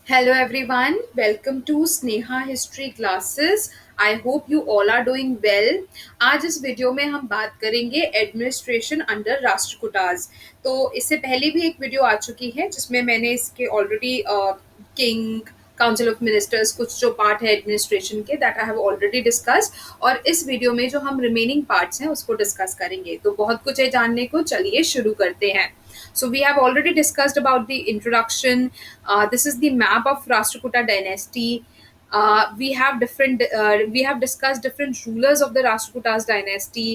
Hello everyone, welcome to Sneha History Classes. I hope you all are doing well. आज इस video में हम बात करेंगे एडमिनिस्ट्रेशन अंडर राष्ट्रकूटाज। तो इससे पहले भी एक वीडियो आ चुकी है जिसमें मैंने इसके already king council of ministers कुछ जो पार्ट है एडमिनिस्ट्रेशन के that I have already discuss. और इस वीडियो में जो हम रिमेनिंग पार्ट्स हैं उसको डिस्कस करेंगे। तो बहुत कुछ है जानने को, चलिए शुरू करते हैं। So we have already discussed about the introduction. This is the map of Rashtrakuta dynasty. We have discussed different rulers of the Rashtrakutas dynasty.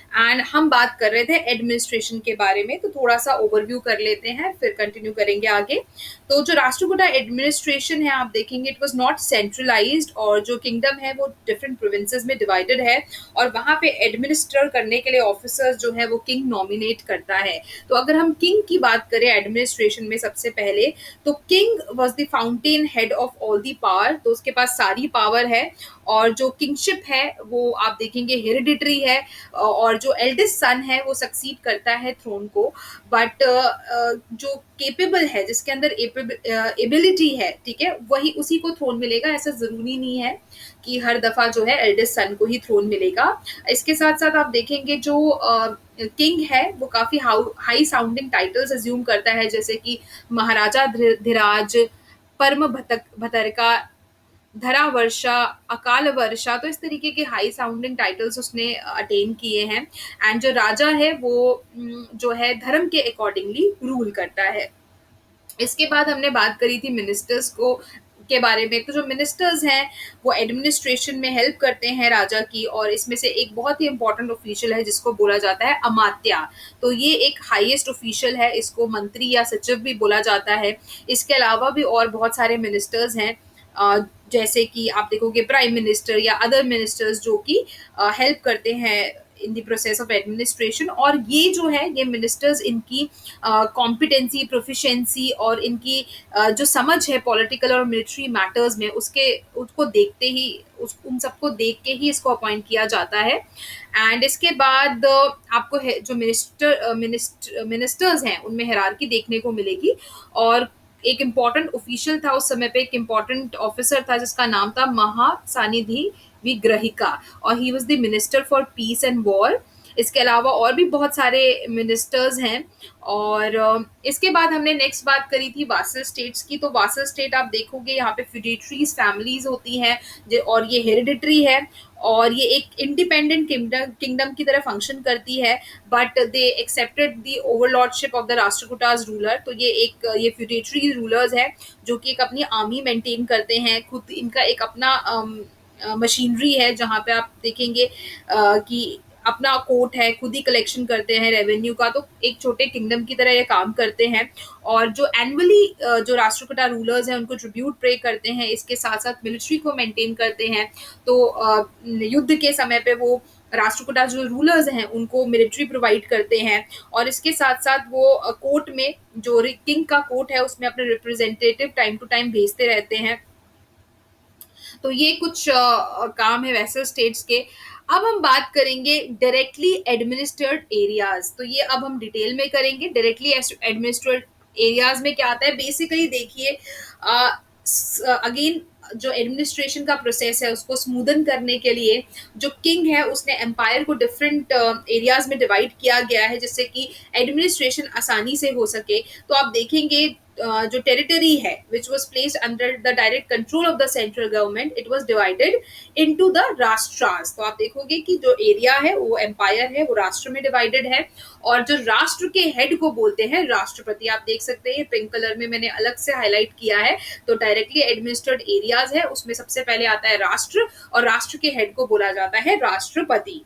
And हम बात कर रहे थे एडमिनिस्ट्रेशन के बारे में, तो थोड़ा सा ओवरव्यू कर लेते हैं फिर कंटिन्यू करेंगे आगे। तो जो राष्ट्रकूटा एडमिनिस्ट्रेशन है आप देखेंगे इट वाज नॉट सेंट्रलाइज्ड, और जो किंगडम है वो डिफरेंट प्रोविंसेस में डिवाइडेड है, और वहाँ पे एडमिनिस्टर करने के लिए ऑफिसर्स जो है वो किंग नॉमिनेट करता है। तो अगर हम किंग की बात करें एडमिनिस्ट्रेशन में सबसे पहले, तो king was the fountain head of all the power, तो उसके पास सारी पावर है। और जो किंगशिप है वो आप देखेंगे हेरिडिटरी है, और जो एल्डेस्ट सन है वो सक्सीड करता है थ्रोन को। बट जो केपेबल है, जिसके अंदर एबिलिटी है, ठीक है, वही उसी को थ्रोन मिलेगा। ऐसा जरूरी नहीं है कि हर दफा जो है एल्डेस्ट सन को ही थ्रोन मिलेगा। इसके साथ साथ आप देखेंगे जो किंग है वो काफी हाई साउंडिंग टाइटल्स अज्यूम करता है, जैसे कि महाराजा धिराज, परम भतरका, धरा वर्षा, अकाल वर्षा। तो इस तरीके के हाई साउंडिंग टाइटल्स उसने अटेन किए हैं। एंड जो राजा है वो जो है धर्म के अकॉर्डिंगली रूल करता है। इसके बाद हमने बात करी थी मिनिस्टर्स को के बारे में। तो जो मिनिस्टर्स हैं वो एडमिनिस्ट्रेशन में हेल्प करते हैं राजा की, और इसमें से एक बहुत ही इंपॉर्टेंट ऑफिशियल है जिसको बोला जाता है अमात्या। तो ये एक हाईएस्ट ऑफिशियल है, इसको मंत्री या सचिव भी बोला जाता है। इसके अलावा भी और बहुत सारे मिनिस्टर्स हैं, जैसे कि आप देखोगे प्राइम मिनिस्टर या अदर मिनिस्टर्स जो कि हेल्प करते हैं in the process of administration. और ये जो है ये मिनिस्टर्स इनकी कॉम्पिटेंसी, प्रोफिशिएंसी और इनकी जो समझ है पॉलिटिकल और मिलिट्री मैटर्स में, उसके उसको देखते ही उन सबको देख के ही इसको अपॉइंट किया जाता है। एंड इसके बाद आपको जो मिनिस्टर्स हैं उनमें हायरार्की देखने को मिलेगी। और एक इम्पॉर्टेंट ऑफिशियल था उस समय पे, एक इम्पॉर्टेंट ऑफिसर था जिसका नाम था महासानिधि विग्रहिका, और he was the minister for piece and war. इसके अलावा और भी बहुत सारे मिनिस्टर्स हैं। और इसके बाद हमने नेक्स्ट बात करी थी वासल स्टेट्स की। तो वासल स्टेट आप देखोगे यहाँ पे फ्यूडेटरीज फैमिलीज होती हैं, और ये हेरिडिटरी है, और ये एक इंडिपेंडेंट किंगडम की तरह फंक्शन करती है। But they accepted the overlordship of the Rashtrakutas ruler. तो ये फ्यूडेटरी रूलर्स है जो कि एक अपनी आर्मी मेंटेन करते हैं, खुद इनका एक अपना मशीनरी है, जहाँ पे आप देखेंगे कि अपना कोर्ट है, खुद ही कलेक्शन करते हैं रेवेन्यू का। तो एक छोटे किंगडम की तरह ये काम करते हैं। और जो एनुअली जो राष्ट्रकूटा रूलर्स हैं उनको ट्रिब्यूट पे करते हैं, इसके साथ साथ मिलिट्री को मेंटेन करते हैं। तो युद्ध के समय पे वो राष्ट्रकूटा जो रूलर्स हैं उनको मिलिट्री प्रोवाइड करते हैं। और इसके साथ साथ वो कोर्ट में जो किंग का कोर्ट है उसमें अपने रिप्रेजेंटेटिव टाइम टू टाइम भेजते रहते हैं। तो ये कुछ काम है वैसे स्टेट्स के। अब हम बात करेंगे डायरेक्टली एडमिनिस्ट्रेड एरियाज। तो ये अब हम डिटेल में करेंगे। डायरेक्टली एडमिनिस्ट्रेड एरियाज में क्या आता है, बेसिकली देखिए अगेन जो एडमिनिस्ट्रेशन का प्रोसेस है उसको स्मूदन करने के लिए जो किंग है उसने एम्पायर को डिफरेंट एरियाज में डिवाइड किया गया है, जिससे कि एडमिनिस्ट्रेशन आसानी से हो सके। तो आप देखेंगे जो टेरिटरी है which was placed under the direct control of the central government, it was divided into the rashtras. तो आप देखोगे कि जो एरिया है वो एम्पायर है वो राष्ट्र में डिवाइडेड है। और जो राष्ट्र के हेड को बोलते हैं राष्ट्रपति, आप देख सकते हैं पिंक कलर में मैंने अलग से हाईलाइट किया है। तो डायरेक्टली एडमिनिस्ट्रेड एरियाज है उसमें सबसे पहले आता है राष्ट्र, और राष्ट्र के हेड को बोला जाता है राष्ट्रपति।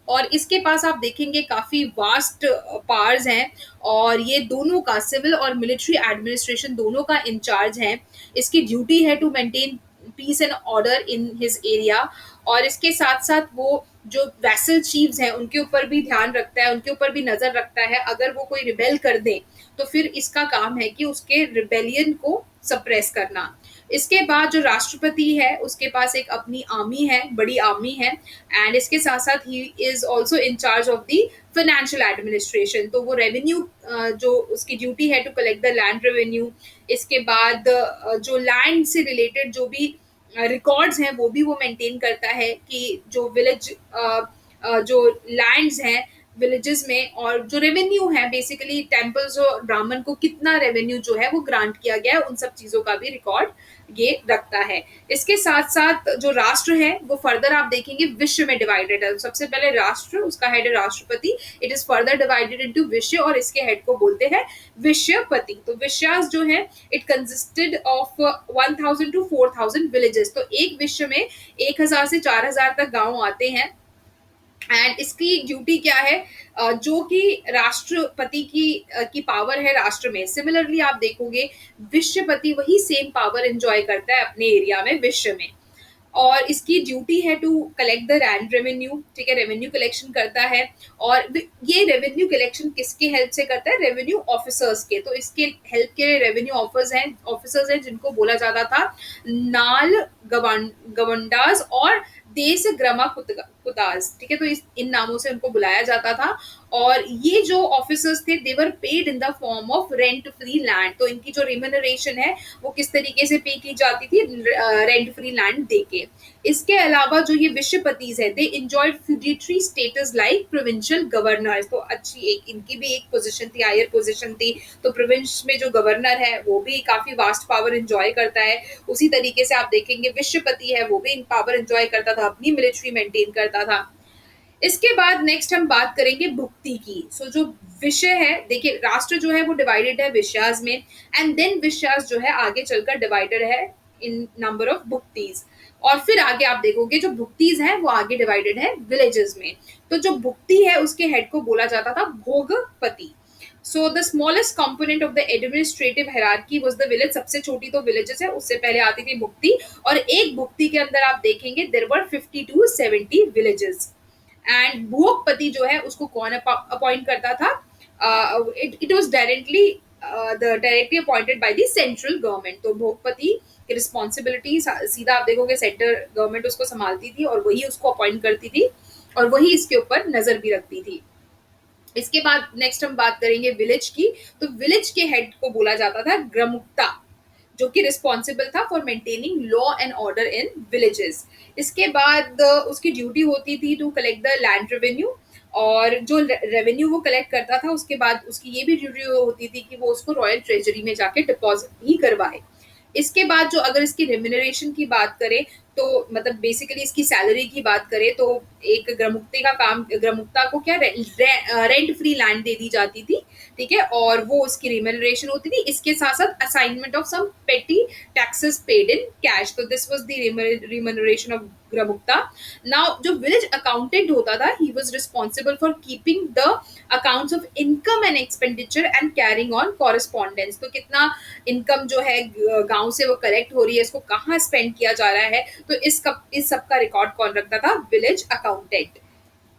और इसके पास आप देखेंगे काफी वास्ट पावर्स हैं, और ये दोनों का सिविल और मिलिट्री एडमिनिस्ट्रेशन दोनों का इंचार्ज है। इसकी ड्यूटी है to maintain peace and order in his area. और इसके साथ साथ वो जो वैसल चीफ्स हैं उनके ऊपर भी ध्यान रखता है, उनके ऊपर भी नजर रखता है। अगर वो कोई रिबेल कर दें तो फिर इसका काम है कि उसके रिबेलियन को सप्रेस करना। इसके बाद जो राष्ट्रपति है उसके पास एक अपनी आर्मी है, बड़ी आर्मी है, एंड इसके साथ साथ ही is also in charge of the financial administration. तो वो रेवेन्यू, जो उसकी ड्यूटी है to collect the land revenue. इसके बाद जो लैंड से रिलेटेड जो भी रिकॉर्ड्स हैं वो भी वो मेंटेन करता है कि जो विलेज जो लैंड्स हैं विलेजेस में, और जो रेवेन्यू है बेसिकली टेम्पल्स और ब्राह्मण को कितना रेवेन्यू जो है वो ग्रांट किया गया है, उन सब चीज़ों का भी रिकॉर्ड ये रखता है। इसके साथ साथ जो राष्ट्र है वो फर्दर आप देखेंगे विश्व में डिवाइडेड है। सबसे पहले राष्ट्र, उसका हेड है rashtrapati, it is further divided into विश्व, और इसके हेड को बोलते हैं विश्वपति। तो विश्वास जो है it consisted of 1000 to 4000 villages. तो एक विश्व में 1000 से 4000 तक गांव आते हैं। एंड इसकी ड्यूटी क्या है, जो कि राष्ट्रपति की पावर है राष्ट्र में, सिमिलरली आप देखोगे विश्वपति वही सेम पावर एंजॉय करता है अपने एरिया में विश्व में। और इसकी ड्यूटी है to collect the land revenue, ठीक है, रेवेन्यू कलेक्शन करता है। और ये रेवेन्यू कलेक्शन किसके हेल्प से करता है, रेवेन्यू ऑफिसर्स के। तो इसके हेल्प के रेवेन्यू ऑफिसर्स हैं जिनको बोला जाता था नाल गवंडास और देश ग्रमा कुताज, ठीक है। तो इन नामों से उनको बुलाया जाता था। और ये जो ऑफिसर्स थे they were paid in the form of rent free land. तो इनकी जो रिम्यूनरेशन है वो किस तरीके से पे की जाती थी, रेंट फ्री लैंड देके। इसके अलावा जो ये विश्वपतिज है they enjoyed feudatory status like provincial governors. तो अच्छी एक इनकी भी एक पोजीशन थी, हायर पोजीशन थी। तो प्रोविंस में जो गवर्नर है वो भी काफी वास्ट पावर एंजॉय करता है। उसी तरीके से आप देखेंगे विश्वपति है वो भी इन पावर एंजॉय करता था, अपनी मिलिट्री मेंटेन करता था। इसके बाद नेक्स्ट हम बात करेंगे भुक्ति की। सो जो विषय है, देखिए राष्ट्र जो है वो डिवाइडेड है विषयास में, एंड देन विषयास जो है आगे चलकर डिवाइडेड है इन नंबर ऑफ भुक्तिज। और फिर आगे आप देखोगे जो भुक्तिज हैं वो आगे डिवाइडेड है विलेजेस में। तो जो भुक्ति है उसके हेड को बोला जाता था bhogpati. So the smallest component of the administrative hierarchy was the village. सबसे छोटी तो विलेजेस है, उससे पहले आती थी भुक्ति। और एक भुक्ति के अंदर आप देखेंगे there were 50 to 70 villages. And bhogpati जो है उसको कौन अपॉइंट करता था, it was directly appointed by the central government. तो भोगपति की रिस्पॉन्सिबिलिटी सीधा आप देखोगे सेंट्रल गवर्नमेंट उसको संभालती थी और वही उसको अपॉइंट करती थी और वही इसके ऊपर नजर भी रखती थी। इसके बाद नेक्स्ट हम बात करेंगे विलेज की। तो विलेज के हेड को बोला जाता था ग्रामुक्ता, जो कि रिस्पॉन्सिबल था for maintaining law and order in villages. इसके बाद उसकी ड्यूटी होती थी to collect the land revenue. और जो रेवेन्यू वो कलेक्ट करता था उसके बाद उसकी ये भी ड्यूटी होती थी कि वो उसको रॉयल ट्रेजरी में जाके डिपॉजिट भी करवाए। इसके बाद जो अगर इसकी रेम्यूनरेशन की बात करें, तो मतलब बेसिकली इसकी सैलरी की बात करें, तो एक ग्रामुक्ते का काम, ग्रामुक्ता को क्या रेंट फ्री लैंड दे दी जाती थी, ठीक है, और वो उसकी रिम्यूनरेशन होती थी। इसके साथ साथ assignment of some petty taxes paid in cash. तो this was the remuneration of gramukta. Now जो विलेज अकाउंटेंट होता था he was responsible for keeping the accounts of income and expenditure and carrying on correspondence. तो कितना income जो है गांव से वो कलेक्ट हो रही है, इसको कहाँ स्पेंड किया जा रहा है, तो इस सब का रिकॉर्ड कौन रखता था, विलेज अकाउंटेंट।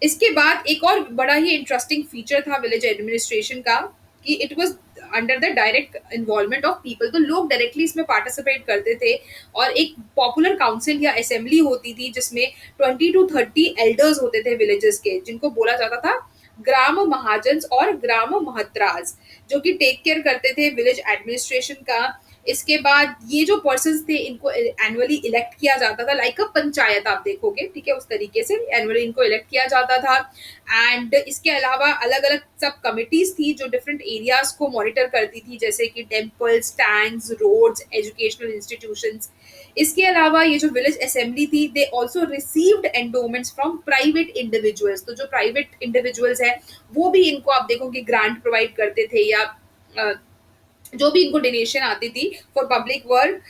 इसके बाद एक और बड़ा ही इंटरेस्टिंग फीचर था विलेज एडमिनिस्ट्रेशन का कि it was under the direct involvement of people. तो लोग डायरेक्टली इसमें पार्टिसिपेट करते थे और एक पॉपुलर काउंसिल या असेंबली होती थी जिसमें 20 टू 30 एल्डर्स होते थे विलेजेस के, जिनको बोला जाता था ग्राम महाजन्स और ग्राम महत्राज, जो कि टेक केयर करते थे विलेज एडमिनिस्ट्रेशन का। इसके बाद ये जो पर्सन्स थे इनको एनुअली इलेक्ट किया जाता था, लाइक अ पंचायत आप देखोगे, ठीक है, उस तरीके से एनुअली इनको इलेक्ट किया जाता था। एंड इसके अलावा अलग अलग सब कमिटीज थी जो डिफरेंट एरियाज को मॉनिटर करती थी, जैसे कि temples, tanks, roads, educational institutions. इसके अलावा ये जो विलेज असेंबली थी they also received endowments from private individuals. तो जो प्राइवेट इंडिविजुअल्स है वो भी इनको आप देखोगे ग्रांट प्रोवाइड करते थे, या जो भी इनको डोनेशन आती थी फॉर पब्लिक वर्क।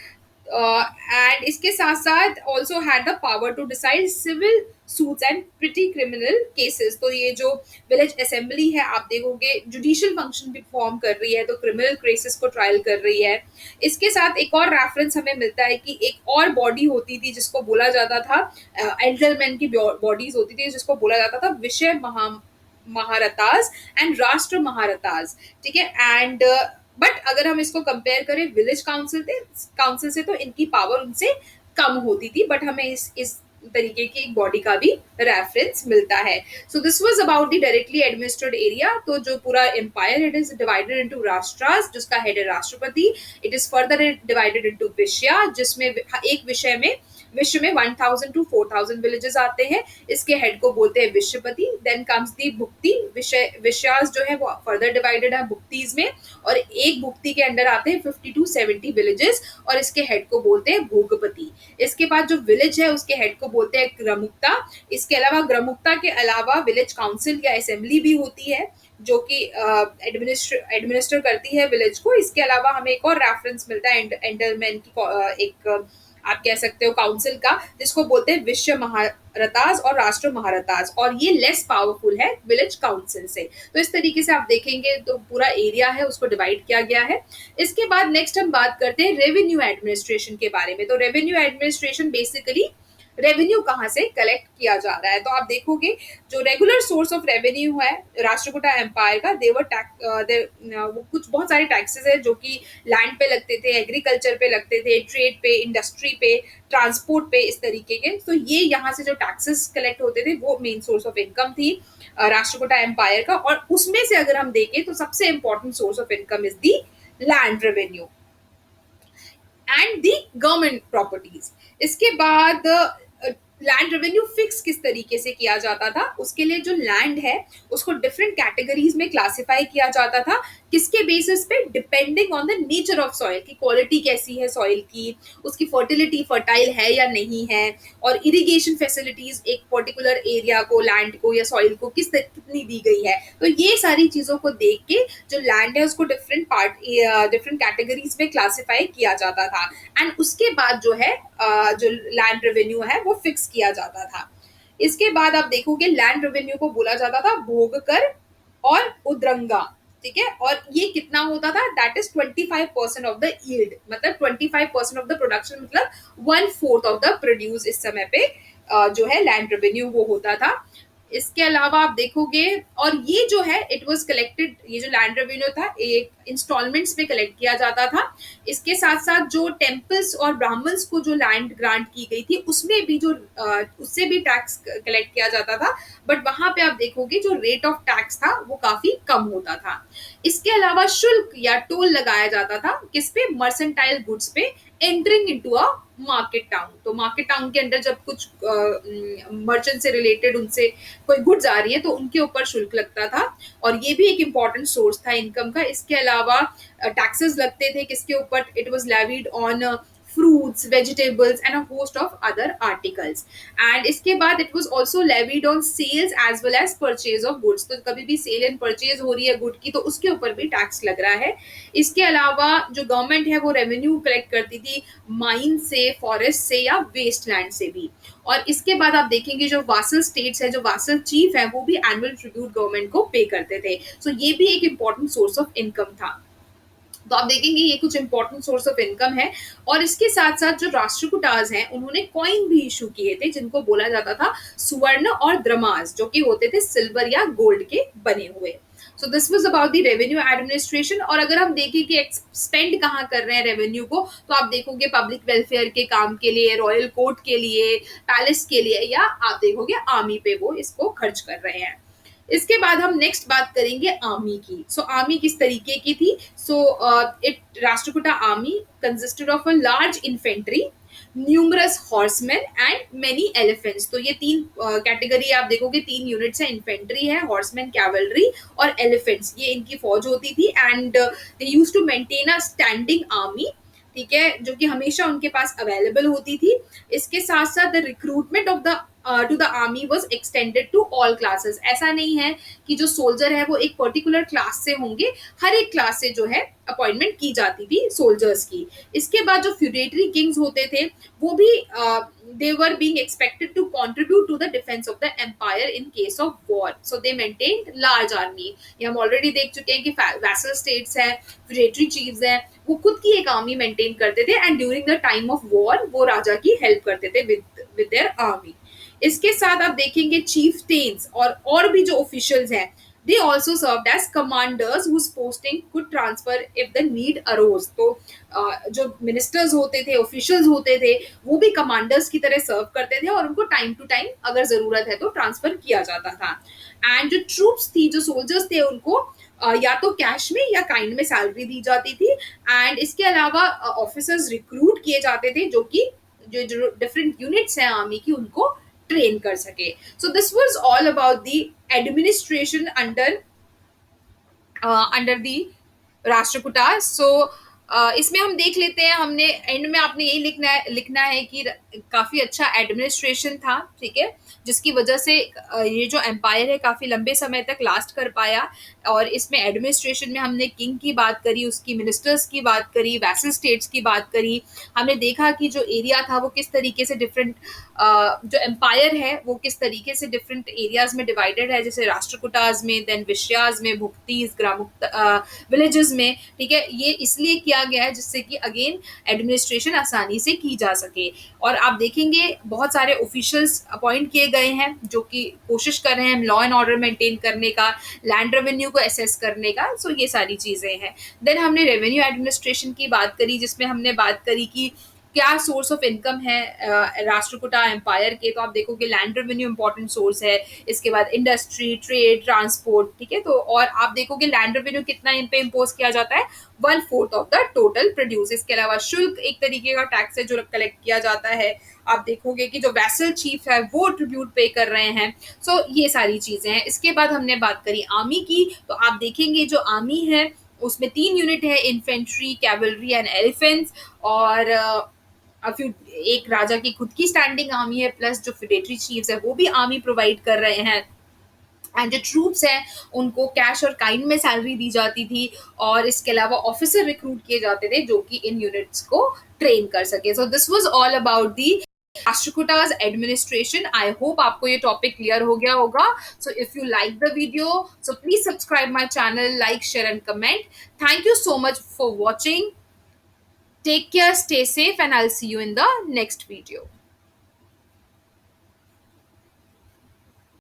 एंड इसके साथ साथ also had the power to decide civil suits and petty criminal cases. तो ये जो विलेज असेंबली है, आप देखोगे जुडिशियल फंक्शन भी फॉर्म कर रही है, तो क्रिमिनल केसेस को ट्रायल कर रही है। इसके साथ एक और रेफरेंस हमें मिलता है कि एक और बॉडी होती थी जिसको बोला जाता था, एल्डरमैन की बॉडीज होती थी जिसको बोला जाता था विषय महारताज एंड राष्ट्र महारताज। ठीक है, एंड बट अगर हम इसको कंपेयर करें विलेज काउंसिल से तो इनकी पावर उनसे कम होती थी, बट हमें इस तरीके की एक बॉडी का भी रेफरेंस मिलता है। So this was about the directly administered area. तो जो पूरा empire it is divided into rashtras, जिसका हेड है rashtrapati. It is further divided into vishaya, जिसमें एक विश्व में 1000 टू 4000 विलेजेस आते हैं। इसके हेड को बोलते हैं विश्वपति। Then comes the भुक्ति। विषयास जो है वो फर्दर डिवाइडेड है भुक्तिज में, और एक भुक्ति के अंडर आते हैं 50 टू 70 विलेजेस, और इसके हेड को बोलते हैं भोगपति। इसके बाद जो विलेज है उसके हेड को बोलते हैं ग्रामुक्ता। इसके अलावा ग्रामुक्ता के अलावा विलेज काउंसिल या असेंबली भी होती है जो कि एडमिनिस्टर करती है विलेज को। इसके अलावा हमें एक और रेफरेंस मिलता है एंडरमैन की एक आप कह सकते हो काउंसिल का, जिसको बोलते हैं विश्व महारताज और राष्ट्र महारताज, और ये लेस पावरफुल है विलेज काउंसिल से। तो इस तरीके से आप देखेंगे तो पूरा एरिया है उसको डिवाइड किया गया है। इसके बाद नेक्स्ट हम बात करते हैं रेवेन्यू एडमिनिस्ट्रेशन के बारे में। तो रेवेन्यू एडमिनिस्ट्रेशन बेसिकली रेवेन्यू कहाँ से कलेक्ट किया जा रहा है। तो आप देखोगे जो रेगुलर सोर्स ऑफ रेवेन्यू है राष्ट्रकूटा एम्पायर का, वो कुछ बहुत सारे टैक्सेस है जो कि लैंड पे लगते थे, एग्रीकल्चर पे लगते थे, ट्रेड पे, इंडस्ट्री पे, ट्रांसपोर्ट पे, इस तरीके के। तो ये यहाँ से जो टैक्सेस कलेक्ट होते थे वो मेन सोर्स ऑफ इनकम थी राष्ट्रकूटा एम्पायर का। और उसमें से अगर हम देखें तो सबसे important source of income is the land revenue and the government properties. इसके बाद लैंड रेवेन्यू फिक्स किस तरीके से किया जाता था, उसके लिए जो लैंड है उसको डिफरेंट कैटेगरीज में क्लासिफाई किया जाता था। किसके बेसिस पे? Depending on the nature of soil, की क्वालिटी कैसी है सॉइल की, उसकी फर्टिलिटी फर्टाइल है या नहीं है, और इरिगेशन फैसिलिटीज एक पर्टिकुलर एरिया को, लैंड को या सॉइल को कितनी दी गई है। तो ये सारी चीजों को देख के जो लैंड है उसको डिफरेंट कैटेगरीज में क्लासिफाई किया जाता था। एंड उसके बाद जो है जो लैंड रेवेन्यू है वो फिक्स किया जाता था। इसके बाद आप देखोगे लैंड रेवेन्यू को बोला जाता था भोग कर और उद्रंगा। ठीक है, और ये कितना होता था? That is 25% of the yield, मतलब 25% ऑफ द प्रोडक्शन, मतलब 1/4 ऑफ द प्रोड्यूस इस समय पे जो है लैंड रेवेन्यू वो होता था। इसके अलावा आप देखोगे, और ये जो है इट वाज कलेक्टेड, ये जो लैंड रेवेन्यू था एक इंस्टॉलमेंट्स में कलेक्ट किया जाता था। इसके साथ साथ जो टेम्पल्स और ब्राह्मण्स को जो लैंड ग्रांट की गई थी उसमें भी जो उससे भी टैक्स कलेक्ट किया जाता था, बट वहां पे आप देखोगे जो रेट ऑफ टैक्स था वो काफी कम होता था। इसके अलावा शुल्क या टोल लगाया जाता था किस पे? मर्सेंटाइल गुड्स पे entering into a market town. तो मार्केट टाउन के अंदर जब कुछ मर्चेंट से रिलेटेड उनसे कोई गुड्स आ रही है तो उनके ऊपर शुल्क लगता था, और ये भी एक इम्पॉर्टेंट सोर्स था इनकम का। इसके अलावा टैक्सेस लगते थे किसके ऊपर? It was levied on fruits, vegetables and a host of other articles. And इसके बाद it was also levied on sales as well as purchase of goods. तो कभी भी सेल एंड परचेज हो रही है गुड की तो उसके ऊपर भी टैक्स लग रहा है। इसके अलावा जो गवर्नमेंट है वो रेवेन्यू कलेक्ट करती थी माइन से, फॉरेस्ट से या वेस्ट लैंड से भी। और इसके बाद आप देखेंगे जो वासल स्टेट्स है, जो वासल चीफ है, वो भी एनुअल ट्रिब्यूट गवर्नमेंट को पे करते थे। सो ये भी एक इम्पॉर्टेंट सोर्स ऑफ इनकम था। तो आप देखेंगे ये कुछ इंपॉर्टेंट सोर्स ऑफ इनकम है। और इसके साथ साथ जो राष्ट्रकूटाज हैं उन्होंने कॉइन भी इशू किए थे जिनको बोला जाता था सुवर्ण और द्रमास, जो कि होते थे सिल्वर या गोल्ड के बने हुए। सो this was about the revenue administration. और अगर हम देखें कि स्पेंड कहाँ कर रहे हैं रेवेन्यू को, तो आप देखोगे पब्लिक वेलफेयर के काम के लिए, रॉयल कोर्ट के लिए, पैलेस के लिए, या आप देखोगे आर्मी पे वो इसको खर्च कर रहे हैं। इसके बाद हम नेक्स्ट बात करेंगे आर्मी की। सो आर्मी किस तरीके की थी? So it Rashtrakuta army consisted of a large infantry, numerous horseman and many elephants. तो ये तीन कैटेगरी आप देखोगे, तीन यूनिट्स है, इन्फेंट्री है, हॉर्समैन, कैवलरी और एलिफेंट्स, ये इनकी फौज होती थी। And they use to maintain a standing army, ठीक है, जो कि हमेशा उनके पास अवेलेबल होती थी। इसके साथ साथ the recruitment of the to the army was extended to all classes. ऐसा नहीं है कि जो सोल्जर है वो एक पर्टिकुलर क्लास से होंगे, हर एक क्लास से जो है अपॉइंटमेंट की जाती थी सोल्जर्स की। इसके बाद जो फ्यूडेटरी किंग्स होते थे वो भी they were being expected to contribute to the defense of the empire in case of war, so they maintained large army। ये हम ऑलरेडी देख चुके हैं कि वैसल स्टेट्स है, फ्यूडेटरी चीफ्स है, वो खुद की एक आर्मी मेंटेन करते थे and during the time of war वो राजा की हेल्प करते थे विद देयर आर्मी। इसके साथ आप देखेंगे चीफटेन्स और भी जो ऑफिशियल्स हैं, they also served as commanders whose posting could transfer if the need arose। तो जो मिनिस्टर्स होते थे, ऑफिशियल्स होते थे, वो भी कमांडर्स की तरह सर्व करते थे और उनको टाइम टू टाइम अगर जरूरत है तो ट्रांसफर किया जाता था। एंड जो ट्रूप्स थी, जो सोल्जर्स थे, उनको या तो कैश में या काइंड में सैलरी दी जाती थी। एंड इसके अलावा ऑफिसर्स रिक्रूट किए जाते थे जो कि जो डिफरेंट यूनिट्स हैं आर्मी की उनको ट्रेन कर सके। So this was all about the administration under the Rashtrakuta. So इसमें हम देख लेते हैं, हमने एंड में आपने यही लिखना है कि काफी अच्छा एडमिनिस्ट्रेशन था, ठीक है, जिसकी वजह से ये जो एम्पायर है काफी लंबे समय तक लास्ट कर पाया। और इसमें एडमिनिस्ट्रेशन में हमने किंग की बात करी, उसकी मिनिस्टर्स की बात करी, वैसल स्टेट्स की बात करी। हमने देखा कि जो एरिया था वो किस तरीके से डिफरेंट, जो एम्पायर है वो किस तरीके से डिफरेंट एरियाज में डिवाइडेड है, जैसे राष्ट्रकूटाज में, देन विश्याज में, भुक्तीज, विलेजेस में, ठीक है। ये इसलिए किया गया है जिससे कि अगेन एडमिनिस्ट्रेशन आसानी से की जा सके। और आप देखेंगे बहुत सारे ऑफिशियल्स अपॉइंट किए गए हैं जो कि कोशिश कर रहे हैं लॉ एंड ऑर्डर मेंटेन करने का, लैंड रेवेन्यू को एसेस करने का। सो ये सारी चीजें हैं। देन हमने रेवेन्यू एडमिनिस्ट्रेशन की बात करी, जिसमें हमने बात करी कि क्या सोर्स ऑफ इनकम है राष्ट्रकूटा एम्पायर के। तो आप देखोगे लैंड रेवेन्यू इंपॉर्टेंट सोर्स है, इसके बाद इंडस्ट्री, ट्रेड, ट्रांसपोर्ट, ठीक है। तो और आप देखोगे लैंड रेवेन्यू कितना इन पे इम्पोज किया जाता है, 1/4 ऑफ द टोटल प्रोड्यूस। इसके अलावा शुल्क एक तरीके का टैक्स है जो कलेक्ट किया जाता है। आप देखोगे कि जो वैसल चीफ है वो ट्रिब्यूट पे कर रहे हैं। सो ये सारी चीजें हैं। इसके बाद हमने बात करी आर्मी की, तो आप देखेंगे जो आर्मी है उसमें 3 यूनिट है, इन्फेंट्री, कैवलरी एंड एलिफेंट्स। और एक राजा की खुद की स्टैंडिंग आर्मी है, प्लस जो फिडेटरी चीफ्स है वो भी आर्मी प्रोवाइड कर रहे हैं। एंड जो ट्रूप्स हैं उनको कैश और काइंड में सैलरी दी जाती थी। और इसके अलावा ऑफिसर रिक्रूट किए जाते थे जो कि इन यूनिट्स को ट्रेन कर सके। So this was all about the Rashtrakutas administration. I hope आपको ये टॉपिक क्लियर हो गया होगा। So if you like the video, so please subscribe my channel, like, share and comment. Thank you so much for watching. Take care, stay safe, and I'll see you in the next video.